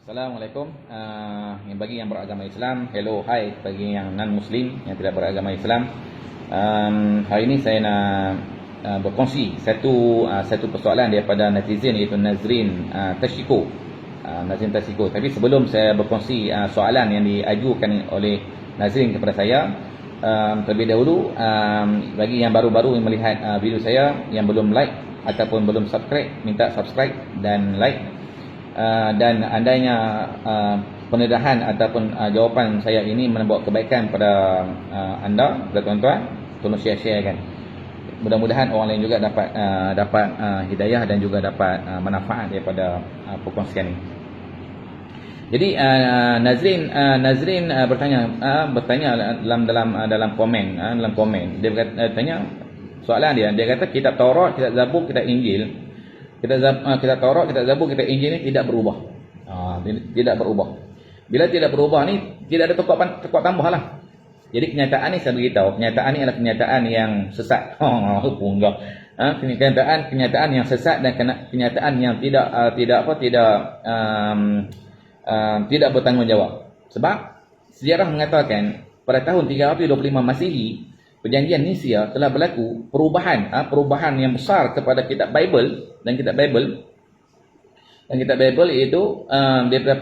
Assalamualaikum. Bagi yang beragama Islam, hello, hi. Bagi yang non-Muslim, yang tidak beragama Islam, hari ini saya nak berkongsi satu persoalan daripada netizen, iaitu Nazrin Tashiko. Nazrin Tashiko. Tapi sebelum saya berkongsi soalan yang diajukan oleh Nazrin kepada saya, terlebih dahulu, bagi yang baru-baru melihat video saya, yang belum like ataupun belum subscribe, minta subscribe dan like. Dan andainya pendedahan ataupun jawapan saya ini membawa kebaikan pada anda, kepada tuan-tuan, tolong share-kan. Mudah-mudahan orang lain juga dapat hidayah dan juga dapat manfaat daripada perkongsian ini. Jadi Nazrin bertanya dalam komen dia bertanya soalan dia kata kitab Taurat, kitab Zabur, kitab Injil, kita Taurat, kita Zabur, kita Injil ni tidak berubah. Tidak berubah. Bila tidak berubah ni, tidak ada tekuk tambah lah. Jadi kenyataan ni saya beritahu, kenyataan ni adalah kenyataan yang sesat. Kenyataan yang sesat dan kenyataan yang tidak bertanggungjawab. Sebab sejarah mengatakan pada tahun 325 Masihi, Perjanjian Nisia telah berlaku perubahan yang besar kepada kitab Bible dan kitab Bible iaitu daripada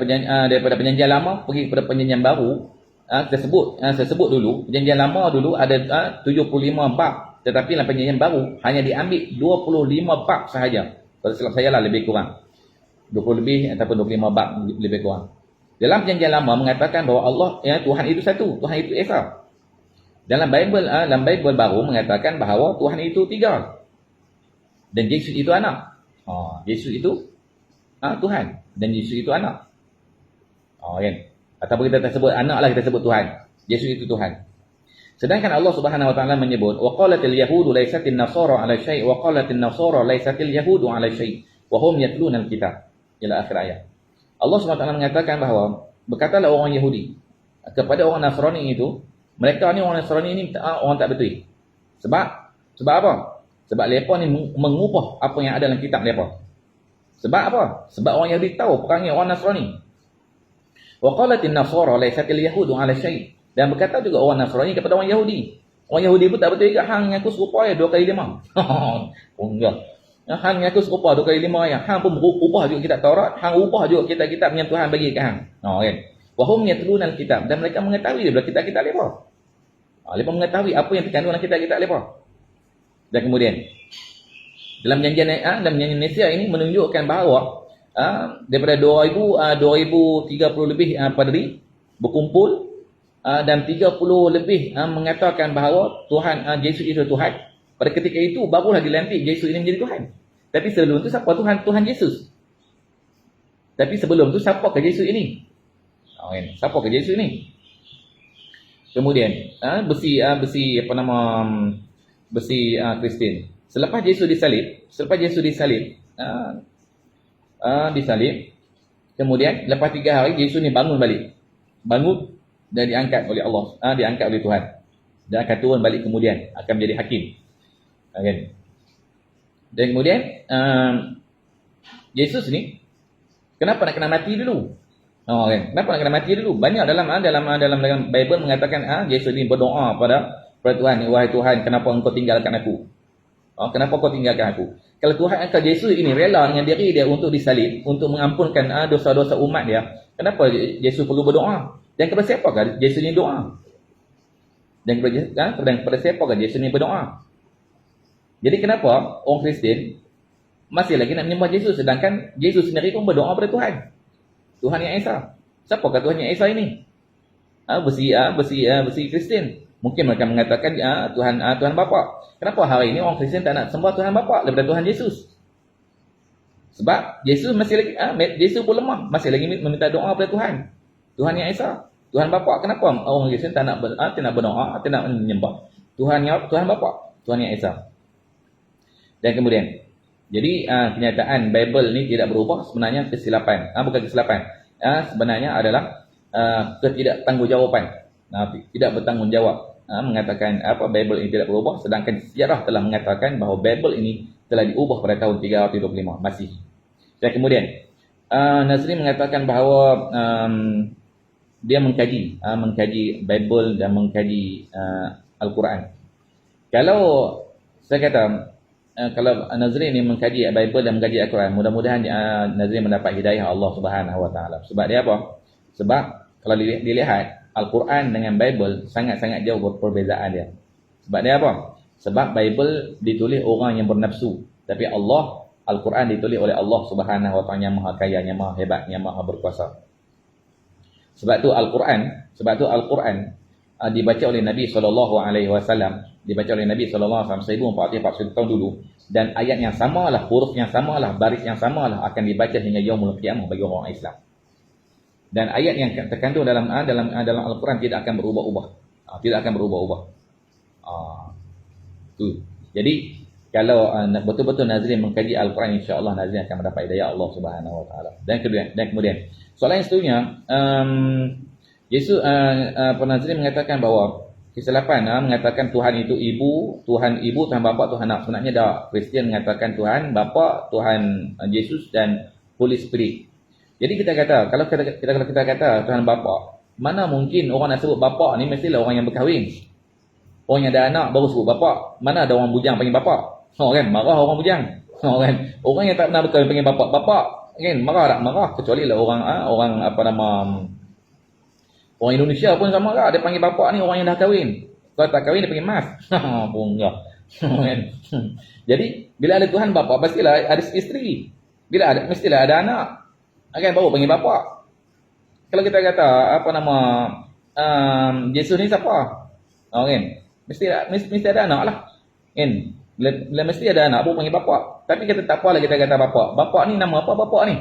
Perjanjian Lama pergi kepada Perjanjian Baru. Saya sebut dulu, Perjanjian Lama dulu ada 75 bab, tetapi dalam Perjanjian Baru hanya diambil 25 bab sahaja. Kalau silap saya lah lebih kurang 20 lebih ataupun 25 bab lebih kurang. Dalam Perjanjian Lama mengatakan bahawa Allah, Tuhan itu satu, Tuhan itu esa. Dalam Bible baru mengatakan bahawa Tuhan itu tiga. Dan Yesus itu anak. Yesus itu Tuhan. Dan Yesus itu anak. Kan? Ataupun kita tak sebut anak lah, kita sebut Tuhan. Yesus itu Tuhan. Sedangkan Allah Subhanahu Wa Taala menyebut waqalatil yahudu laisatin nasara 'ala syai' wa qalatin nasara laisatil yahudu 'ala syai' wa hum yatluna al-kitab. Ila akhir ayat. Allah Subhanahu Wa Taala mengatakan bahawa berkatalah orang Yahudi kepada orang Nasrani itu, mereka ni orang Nasrani ni orang tak betul. Sebab apa? Sebab mereka ni mengubah apa yang ada dalam kitab mereka. Sebab apa? Sebab orang Yahudi tahu perangai orang Nasrani. Wa qalatin nasara laisatil yahudu 'ala syai'. Dan berkata juga orang Nasrani kepada orang Yahudi. Orang Yahudi pun tak betul juga, hang ngaku serupa ya 2 kali 5. Enggak. Hang ngaku serupa 2 kali 5 ya. Hang pun ubah juga kitab Taurat, hang ubah juga kitab-kitab yang Tuhan bagi ke hang. Kan? Wa hum yatluna al-kitab, dan mereka mengetahui daripada kitab-kitab mereka. Mereka mengetahui apa yang terkandung dalam kitab-kitab mereka. Dan kemudian dalam perjanjian Nisia ini menunjukkan bahawa daripada 2030 lebih padri berkumpul dan 30 lebih mengatakan bahawa Tuhan Yesus itu Tuhan. Pada ketika itu barulah dilantik Yesus ini menjadi Tuhan. Tapi sebelum tu siapa Tuhan Yesus? Tapi sebelum tu siapa ke Yesus ini? Siapa ke Yesus ini? Kemudian besi Kristian. Selepas Yesus disalib, kemudian lepas 3 hari Yesus ni bangun dan diangkat oleh Allah, diangkat oleh Tuhan. Dan akan turun balik kemudian akan menjadi hakim. Dan kemudian Yesus ni kenapa nak kena mati dulu? Kenapa nak kena mati dulu? Banyak dalam Bible mengatakan Yesus ni berdoa pada Tuhan, wahai Tuhan, kenapa engkau tinggalkan aku? Kenapa kau tinggalkan aku? Kalau Tuhan, kalau Yesus ini rela dengan diri dia untuk disalib, untuk mengampunkan dosa-dosa umat dia, kenapa Yesus perlu berdoa? Dan kepada siapakah Yesus ni doa? Dan kepada siapakah Yesus ni berdoa? Jadi kenapa orang Kristian masih lagi nak menyembah Yesus, sedangkan Yesus sendiri pun berdoa pada Tuhan? Tuhan yang Esa. Siapakah Tuhan yang Esa ini? Besi Kristian. Mungkin mereka mengatakan Tuhan Bapa. Kenapa hari ini orang Kristian tak nak sembah Tuhan Bapa daripada Tuhan Yesus? Sebab Yesus masih lagi Yesus pun lemah, masih lagi meminta doa kepada Tuhan. Tuhan yang Esa, Tuhan Bapa. Kenapa orang Kristian tak nak berdoa, tak nak menyembah Tuhan Bapa, Tuhan yang Esa? Dan kemudian, jadi kenyataan Bible ni tidak berubah, sebenarnya kesilapan. Bukan kesilapan. Sebenarnya adalah ketidaktanggungjawaban. Tidak bertanggungjawab. Mengatakan Bible ini tidak berubah, sedangkan sejarah telah mengatakan bahawa Bible ini telah diubah pada tahun 325 Masihi. Dan kemudian Nazri mengatakan bahawa dia mengkaji Bible dan mengkaji Al-Quran. Kalau saya kata kalau Nazri ini mengkaji Bible dan mengkaji Al-Quran, mudah-mudahan Nazri mendapat hidayah Allah Subhanahu Wa Taala. Sebab dia apa? Sebab kalau dilihat Al-Quran dengan Bible sangat-sangat jauh perbezaan dia. Sebab dia apa? Sebab Bible ditulis orang yang bernafsu, tapi Al-Quran ditulis oleh Allah Subhanahu Wa Taala yang Maha Kaya, yang Maha Hebat, yang Maha Berkuasa. Sebab tu Al-Quran dibaca oleh Nabi SAW, dibaca oleh Nabi SAW 1440 tahun dulu, dan ayat yang samalah, huruf yang samalah, baris yang samalah akan dibaca hingga yaumul qiyamah bagi orang Islam. Dan ayat yang terkandung dalam Al-Quran tidak akan berubah-ubah. Tidak akan berubah-ubah. Tu. Jadi kalau betul-betul Nazrin mengkaji Al-Quran, insya-Allah Nazrin akan mendapat hidayah Allah Subhanahu Wa Taala. Dan kemudian soalan yang seterusnya, Yesus Nazrin mengatakan bahawa kesilapan mengatakan Tuhan itu ibu, Tuhan bapa, Tuhan anak. Sebenarnya dah Kristian mengatakan Tuhan bapa, Tuhan Yesus dan Holy Spirit. Jadi kita kata, kalau kita kata Tuhan bapa, mana mungkin orang nak sebut bapa ni mestilah orang yang berkahwin. Orang yang ada anak baru sebut bapa. Mana ada orang bujang panggil bapa? Kan marah orang bujang. Kan orang yang tak pernah berkahwin panggil bapa kan marah tak? Marah, kecuali lah orang orang Indonesia pun sama lah, dia panggil bapa ni orang yang dah kahwin. Kalau tak kahwin dia panggil mas. Punggah. Jadi bila ada Tuhan bapa, pastilah ada isteri. Mestilah ada anak. Kan baru panggil bapa. Kalau kita kata Yesus ni siapa? Kan mesti ada anak lah. Kan bila mesti ada anak baru panggil bapa. Tapi kita tak apalah kita kata bapa. Bapa ni nama apa bapa ni?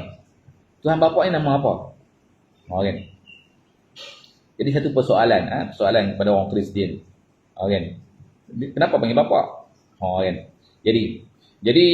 Tuhan bapa ni nama apa? Kan. Jadi satu persoalan kepada orang Kristian. Kan. Kenapa panggil bapa? Kan. Jadi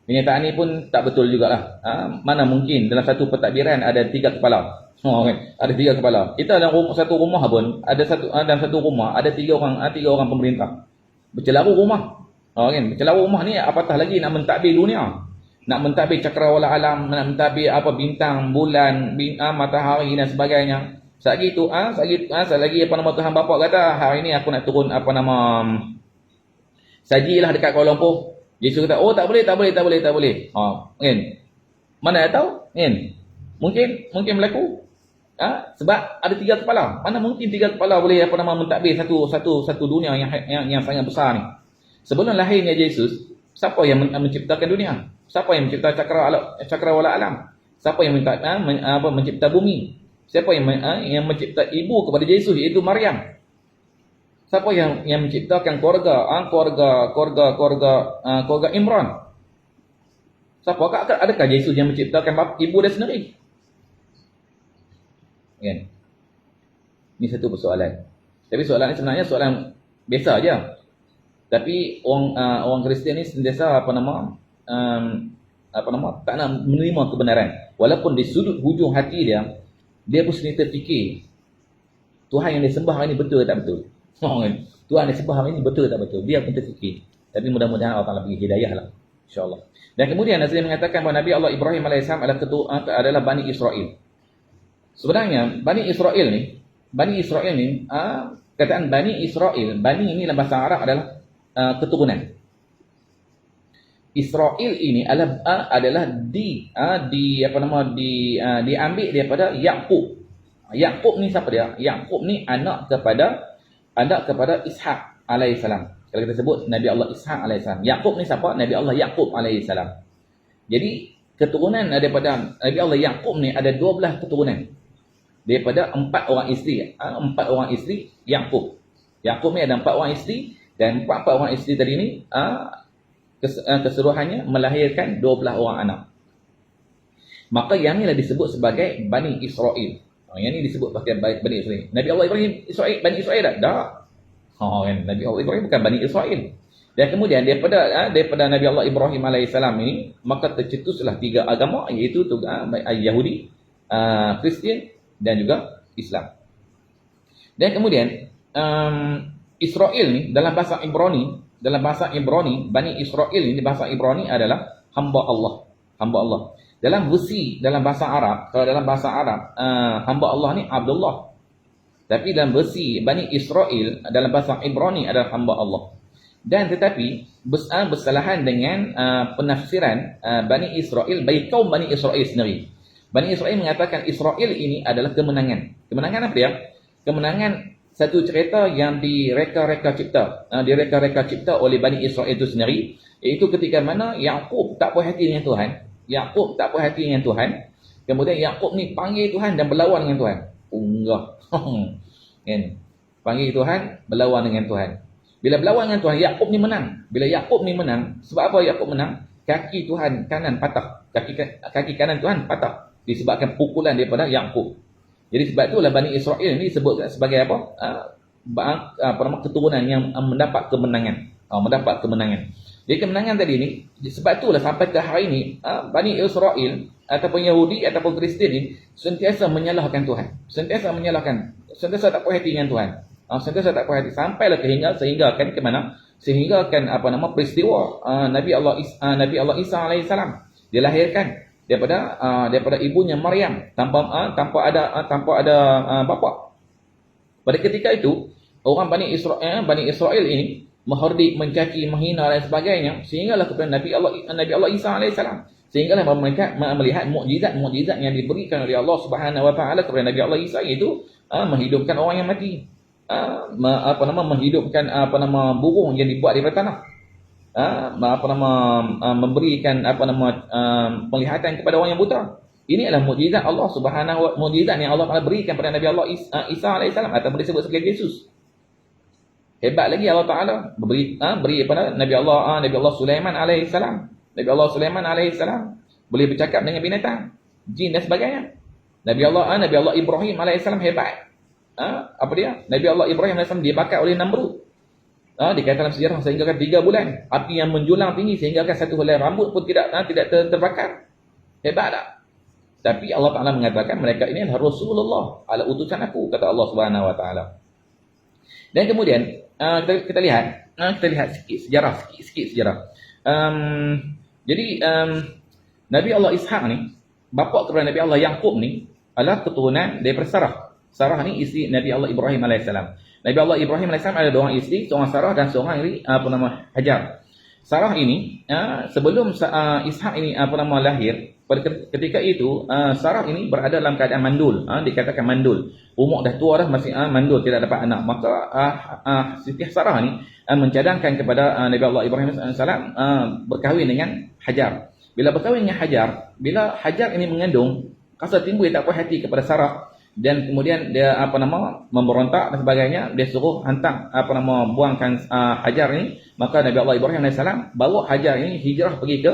kenyataan ni pun tak betul jugalah. Mana mungkin dalam satu pentadbiran ada 3 kepala. Kan. Ada 3 kepala. Kita dalam satu rumah pun dalam satu rumah ada 3 orang pemerintah. Bercelaru rumah. Kan. Bercelaru rumah ni apatah lagi nak mentadbir dunia. Nak mentadbir cakrawala alam, nak mentadbir bintang, bulan, matahari dan sebagainya. Selagi Tuhan bapa kata hari ni aku nak turun sajilah dekat Kuala Lumpur. Yesus kata, tak boleh. Kan? Mana tahu? Kan? Mungkin berlaku. Sebab ada 3 kepala. Mana mungkin 3 kepala boleh mentadbir satu dunia yang sangat besar ni. Sebelum lahirnya Yesus, siapa yang menciptakan dunia? Siapa yang mencipta cakrawala alam? Siapa yang mencipta bumi? Siapa yang mencipta ibu kepada Yesus, iaitu Maryam? Siapa yang menciptakan keluarga Imran? Siapa? Adakah Yesus yang menciptakan ibu dia sendiri? Kan? Ini satu persoalan. Tapi soalan ni sebenarnya soalan biasa aja. Tapi orang Kristian ni sentiasa tak nak menerima kebenaran. Walaupun di sudut hujung hati dia pun sendiri terfikir Tuhan yang dia sembah hari ni betul ke tak betul? Tuhan yang sembah hari ni betul ke tak betul? Dia pun terfikir. Tapi mudah-mudahan Allah Taala bagi hidayah lah, insya-Allah. Dan kemudian Nazrin mengatakan bahawa Nabi Allah Ibrahim AS adalah Bani Israel. Sebenarnya Bani Israel ni kataan Bani Israel, Bani ini dalam bahasa Arab adalah keturunan. Israel ini adalah diambil daripada Yaqub. Yaqub ni siapa dia? Yaqub ni anak kepada Ishaq alaihissalam. Kalau kita sebut Nabi Allah Ishaq alaihissalam. Yaqub ni siapa? Nabi Allah Yaqub alaihissalam. Jadi keturunan daripada Nabi Allah Yaqub ni ada 12 keturunan. Daripada 4 orang isteri. 4 orang isteri Yaqub. Yaqub ni ada 4 orang isteri, dan 4 orang isteri tadi ni keseluruhannya melahirkan 12 orang anak. Maka yang inilah disebut sebagai Bani Israel. Yang ini disebut sebagai Bani Israel. Nabi Allah Ibrahim Bani Israel tak? Kan? Nabi Allah Ibrahim bukan Bani Israel. Dan kemudian daripada Nabi Allah Ibrahim alaihissalam ini, maka tercetuslah 3 agama, iaitu Yahudi, Kristian dan juga Islam. Dan kemudian Israel ni dalam bahasa Ibrani, Bani Israel ini bahasa Ibrani adalah hamba Allah. Dalam versi dalam bahasa Arab, kalau dalam bahasa Arab hamba Allah ni Abdullah. Tapi dalam versi Bani Israel dalam bahasa Ibrani adalah hamba Allah. Dan tetapi bersalahan dengan penafsiran Bani Israel bagi kaum Bani Israel sendiri. Bani Israel mengatakan Israel ini adalah kemenangan. Kemenangan apa dia? Kemenangan satu cerita yang direka-reka cipta. Direka-reka cipta oleh Bani Israel itu sendiri. Iaitu ketika mana Yaqub tak puas hati dengan Tuhan. Yaqub tak puas hati dengan Tuhan. Kemudian Yaqub ni panggil Tuhan dan berlawan dengan Tuhan. Unggah. Kan? Panggil Tuhan, berlawan dengan Tuhan. Bila berlawan dengan Tuhan, Yaqub ni menang. Bila Yaqub ni menang, sebab apa Yaqub menang? Kaki Tuhan kanan patah. Kaki kanan Tuhan patah disebabkan pukulan daripada Yaqub. Jadi sebab itulah Bani Israel ni disebut sebagai apa? Keturunan yang mendapat kemenangan. Mendapat kemenangan. Jadi kemenangan tadi ni, sebab itulah sampai ke hari ini Bani Israel ataupun Yahudi ataupun Kristian ni sentiasa menyalahkan Tuhan. Sentiasa tak puas hati dengan Tuhan. Sentiasa tak puas hati sampailah sehingga ke mana? Sehingga peristiwa Nabi Allah Isa alaihissalam dilahirkan daripada ibunya Maryam tanpa ada bapa. Pada ketika itu orang Bani Israel ini menghardik, mencaci, menghina dan sebagainya sehinggalah kepada Nabi Allah Isa alaihissalam. Sehinggalah mereka melihat mukjizat yang diberikan oleh Allah Subhanahu wa taala kepada Nabi Allah Isa, iaitu menghidupkan orang yang mati. Menghidupkan burung yang dibuat daripada tanah. Memberikan penglihatan kepada orang yang buta. Ini adalah mukjizat Allah Subhanahu mukjizat yang Allah Taala berikan kepada Nabi Allah Isa alaihissalam atau disebut sebagai Yesus. Hebat lagi Allah Taala beri kepada Nabi Allah Sulaiman alaihissalam. Nabi Allah Sulaiman alaihissalam boleh bercakap dengan binatang, jin dan sebagainya. Nabi Allah Ibrahim alaihissalam hebat. Apa dia? Nabi Allah Ibrahim alaihissalam dibakar oleh Namrud. Dikatakan dalam sejarah sehingga 3 bulan, api yang menjulang tinggi sehingga satu helai rambut pun tidak terbakar. Hebat tak? Tapi Allah Taala mengatakan mereka ini adalah Rasulullah, ala utusan aku, kata Allah Subhanahu wa taala. Dan kemudian kita lihat sikit sejarah. Jadi Nabi Allah Ishaq ni, bapa kepada Nabi Allah Yaqub ni adalah keturunan daripada Sarah. Sarah ni isteri Nabi Allah Ibrahim alaihissalam. Nabi Allah Ibrahim alaihissalam ada 2 orang isteri, seorang Sarah dan seorang Hajar. Sarah ini sebelum Ishaq ini lahir, pada ketika itu Sarah ini berada dalam keadaan mandul. Dikatakan mandul. Umur dah tua dah, masih mandul, tidak dapat anak. Maka Siti Sarah ni mencadangkan kepada Nabi Allah Ibrahim alaihissalam berkahwin dengan Hajar. Bila berkahwin dengan Hajar, bila Hajar ini mengandung, rasa timbul tak puas hati kepada Sarah. Dan kemudian dia memberontak dan sebagainya, dia suruh hantar buangkan Hajar ini. Maka Nabi Allah Ibrahim alaihissalam bawa Hajar ini hijrah pergi ke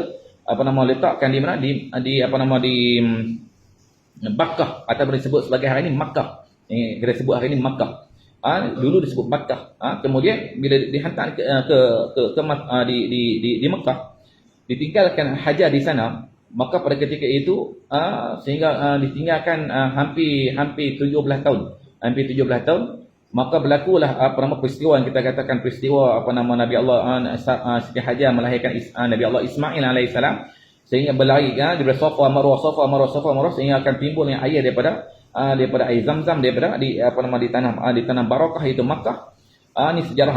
letakkan di mana di Makkah atau disebut sebagai hari ini Makkah. Kita sebut hari ini Makkah. Dulu disebut Makkah. Kemudian bila dihantar di Makkah, ditinggalkan Hajar di sana. Maka pada ketika itu sehingga ditinggalkan hampir 17 tahun. Hampir 17 tahun, maka berlakulah peristiwa yang kita katakan peristiwa Nabi Allah Siti Hajar melahirkan Nabi Allah Ismail alaihissalam, sehingga berlari daripada Safa Marwah sehingga akan timbul yang air daripada air Zamzam di tanah barakah itu Makkah. Ini sejarah.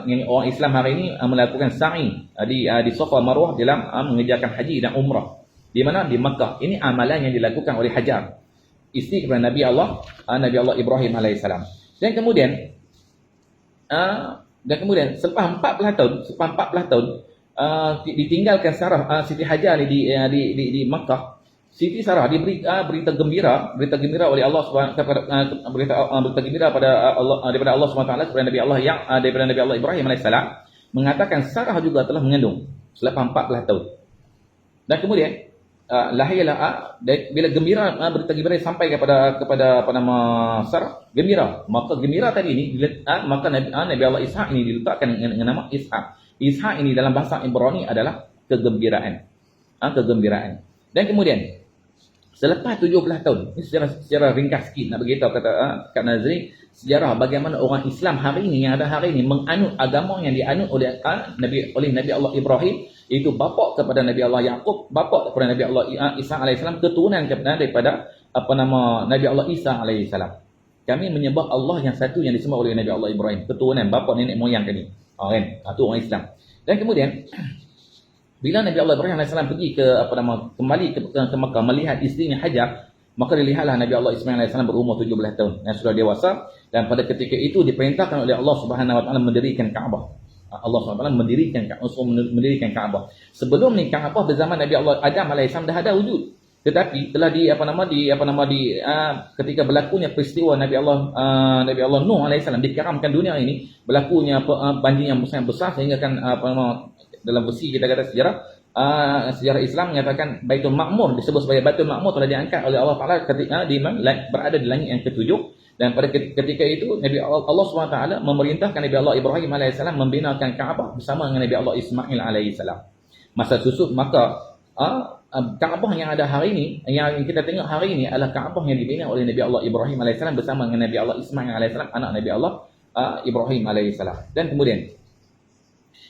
Yang orang Islam hari ini melakukan sa'i di Safa Marwah dalam mengerjakan haji dan umrah. Di mana? Di Makkah. Ini amalan yang dilakukan oleh Hajar, isteri kepada Nabi Allah Ibrahim alaihissalam. Dan kemudian selepas 14 tahun ditinggalkan Sarah Siti Hajar di Makkah. Siti Sarah diberi berita gembira oleh Allah berita gembira daripada Allah SWT kepada Nabi Allah daripada Nabi Allah Ibrahim alaihissalam, mengatakan Sarah juga telah mengandung selepas 14 tahun. Dan kemudian lahirlah bila berita gembira sampai kepada Sarah, gembira. Maka gembira tadi ini maka Nabi Allah Ishaq ini diletakkan dengan nama Ishaq. Ishaq ini dalam bahasa Ibrani adalah kegembiraan. Dan kemudian Selepas 17 tahun, ini secara ringkas sikit nak beritahu kata Kak Nazri, sejarah bagaimana orang Islam hari ini yang ada hari ini menganut agama yang dianut oleh Nabi Allah Ibrahim, iaitu bapa kepada Nabi Allah Yaqub, bapa kepada Nabi Allah Isa alaihissalam, keturunan daripada Nabi Allah Isa alaihissalam. Kami menyembah Allah yang satu yang disembah oleh Nabi Allah Ibrahim, keturunan bapa nenek moyang kami. Kan? Itu orang Islam. Dan kemudian bila Nabi Allah Ibrahim AS pergi kembali ke Makkah melihat isterinya Hajar, maka dilihatlah Nabi Allah Ismail AS berumur 17 tahun yang sudah dewasa, dan pada ketika itu diperintahkan oleh Allah Subhanahu Wa Taala mendirikan Kaabah. Allah Subhanahu Wa Taala mendirikan Kaabah. Sebelum ni Kaabah berzaman Nabi Allah Adam AS dah ada wujud. Tetapi telah ketika berlakunya peristiwa Nabi Allah Nuh AS dikaramkan dunia ini, berlakunya banjir yang sangat besar sehingga kan dalam versi kita kata sejarah Islam menyatakan Baitul Ma'mur disebut sebagai Baitul Ma'mur telah diangkat oleh Allah Taala ketika berada di langit yang ke-7, dan pada ketika itu Allah SWT memerintahkan Nabi Allah Ibrahim AS membinakan Kaabah bersama dengan Nabi Allah Ismail AS. Masa susut maka Kaabah yang ada hari ini, yang kita tengok hari ini adalah Kaabah yang dibina oleh Nabi Allah Ibrahim AS bersama dengan Nabi Allah Ismail AS, anak Nabi Allah Ibrahim AS. Dan kemudian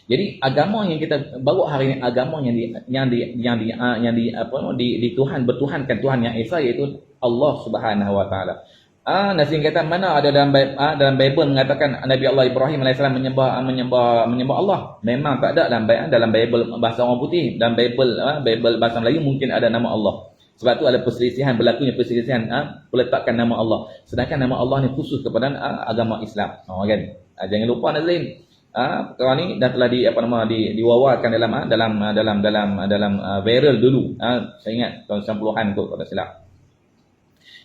jadi agama yang kita bawa hari ini, agama yang Tuhan bertuhankan Tuhan yang esa, iaitu Allah Subhanahu Wa Taala. Nazim kata mana ada dalam Bible mengatakan Nabi Allah Ibrahim AS menyembah Allah? Memang tak ada dalam Bible bahasa orang putih. Dalam Bible bahasa Melayu mungkin ada nama Allah. Sebab tu ada berlakunya perselisihan peletakan nama Allah. Sedangkan nama Allah ni khusus kepada agama Islam. Kan? Jangan lupa Nazim. Perkara ni dah telah diwawarkan dalam viral dulu. Saya ingat tahun 90-an kot kalau tak silap.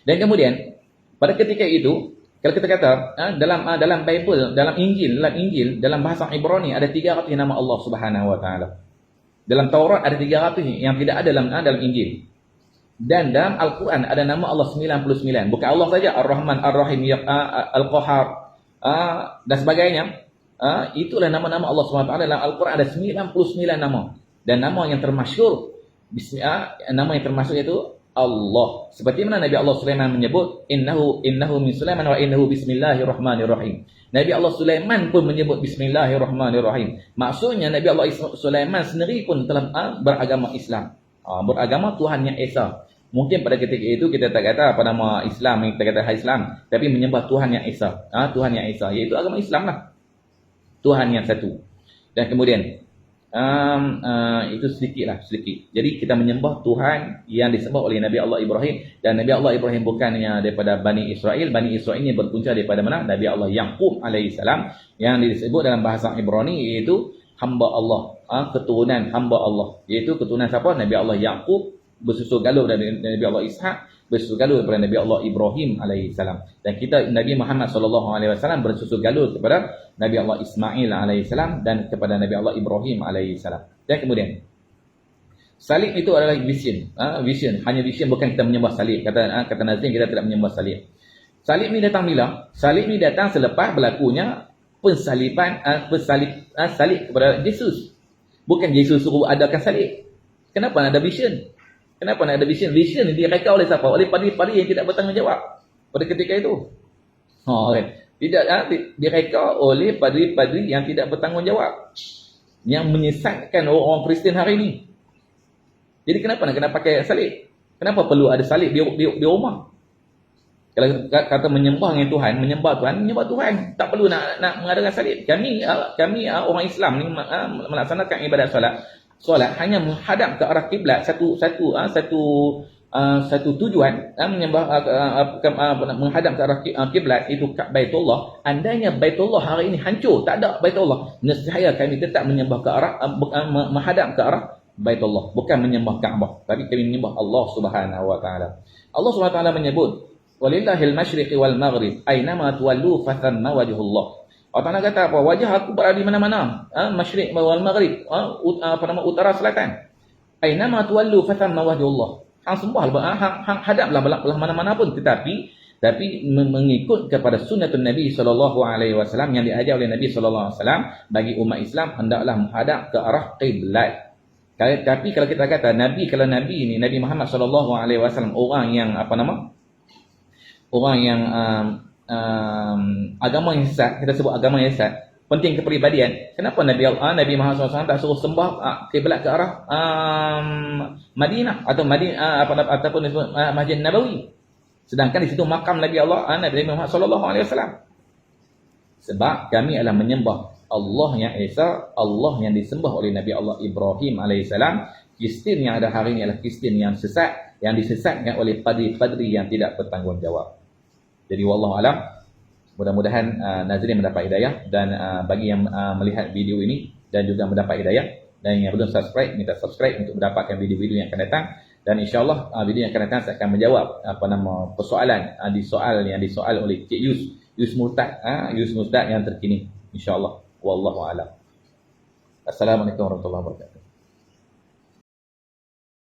Dan kemudian pada ketika itu, kalau kita kata dalam Bible, dalam Injil, dalam bahasa Ibrani ada 300 nama Allah Subhanahu Wa Taala. Dalam Taurat ada 300 yang tidak ada dalam Injil. Dan dalam Al-Quran ada nama Allah 99. Bukan Allah saja, Ar-Rahman, Ar-Rahim, Al-Qahar dan sebagainya. Itulah nama-nama Allah SWT. Dalam Al-Quran ada 99 nama. Dan nama yang termasyhur, nama yang termasyhur itu Allah. Seperti mana Nabi Allah Sulaiman menyebut innahu min Sulaiman wa innahu bismillahirrahmanirrahim. Nabi Allah Sulaiman pun menyebut bismillahirrahmanirrahim. Maksudnya Nabi Allah Sulaiman sendiri pun telah beragama Islam. Beragama Tuhan yang esa. Mungkin pada ketika itu kita tak kata apa nama Islam, kita kata Islam, tapi menyembah Tuhan yang esa. Tuhan yang esa, iaitu agama Islam lah. Tuhan yang satu. Dan kemudian itu sedikit. Jadi kita menyembah Tuhan yang disembah oleh Nabi Allah Ibrahim, dan Nabi Allah Ibrahim bukannya daripada Bani Israel. Bani Israel ini berpunca daripada mana? Nabi Allah Yaqub alaihissalam, yang disebut dalam bahasa Ibrani iaitu hamba Allah, keturunan hamba Allah, iaitu keturunan siapa? Nabi Allah Yaqub bersusul galur dari Nabi Allah Ishak, bersusul galur daripada Nabi Allah Ibrahim alaihissalam. Dan kita Nabi Muhammad SAW bersusul galur kepada Nabi Allah Ismail alaihissalam dan kepada Nabi Allah Ibrahim alaihissalam. Dan kemudian salib itu adalah vision. Hanya vision, bukan kita menyembah salib. Kata Nazim, kita tidak menyembah salib. Salib ni datang bila? Salib ni datang selepas berlakunya salib kepada Yesus. Bukan Yesus suruh adakan salib. Kenapa nak ada vision? Kenapa nak ada vision? Vision ni direka oleh siapa? Oleh padi-padi yang tidak bertanggungjawab pada ketika itu. Tidak direka oleh padi-padi yang tidak bertanggungjawab, yang menyesatkan orang Kristian hari ini. Jadi kenapa nak kena pakai salib? Kenapa perlu ada salib di rumah? Kalau kata menyembah dengan Tuhan, menyembah Tuhan, tak perlu nak mengadakan salib. Kami orang Islam ni melaksanakan ibadat solat hanya menghadap ke arah kiblat, satu tujuan, menyembah menghadap ke arah kiblat, itu Baitullah. Andainya Baitullah hari ini hancur, tak ada Baitullah, nescaya kami tetap menyembah ke arah menghadap ke arah Baitullah, bukan menyembah Kaabah, tapi kami menyembah Allah Subhanahu Wa Taala. Allah Subhanahu Wa Taala menyebut walillahil masyriqi wal maghrib aynama tuwallu fathamma wajhullah. Allah Ta'ala kata apa? Wajah aku berada di mana-mana. Masyriq wal maghrib. Utara selatan. Ainama tuwallu fathamma wajhullah. Hang sembah, hang hadaplah belah mana-mana pun. Tetapi mengikut kepada sunnatun Nabi SAW yang diajar oleh Nabi SAW, bagi umat Islam hendaklah menghadap ke arah qiblat. Tapi kalau kita kata Nabi, kalau Nabi ni Nabi Muhammad sallallahu alaihi wasallam orang yang apa nama? Orang yang agama yang sesat, kita sebut agama yang sesat, penting kepribadian. Kenapa Nabi Muhammad SAW tak suruh sembah kiblat ke arah Madinah atau ataupun Masjid Nabawi? Sedangkan di situ makam Nabi Nabi Muhammad SAW. Sebab kami adalah menyembah Allah yang Esa, Allah yang disembah oleh Nabi Allah Ibrahim alaihissalam. Kristen yang ada hari ini adalah Kristen yang sesat, yang disesatkan oleh padri-padri yang tidak bertanggungjawab. Jadi wallahu alam, mudah-mudahan Nazrin mendapat hidayah, dan bagi yang melihat video ini dan juga mendapat hidayah, dan yang belum subscribe, minta subscribe untuk mendapatkan video-video yang akan datang. Dan insya-Allah video yang akan datang saya akan menjawab persoalan yang disoal oleh Cik Yus Murtad yang terkini, insya-Allah. Wallahu alam. Assalamualaikum warahmatullahi wabarakatuh.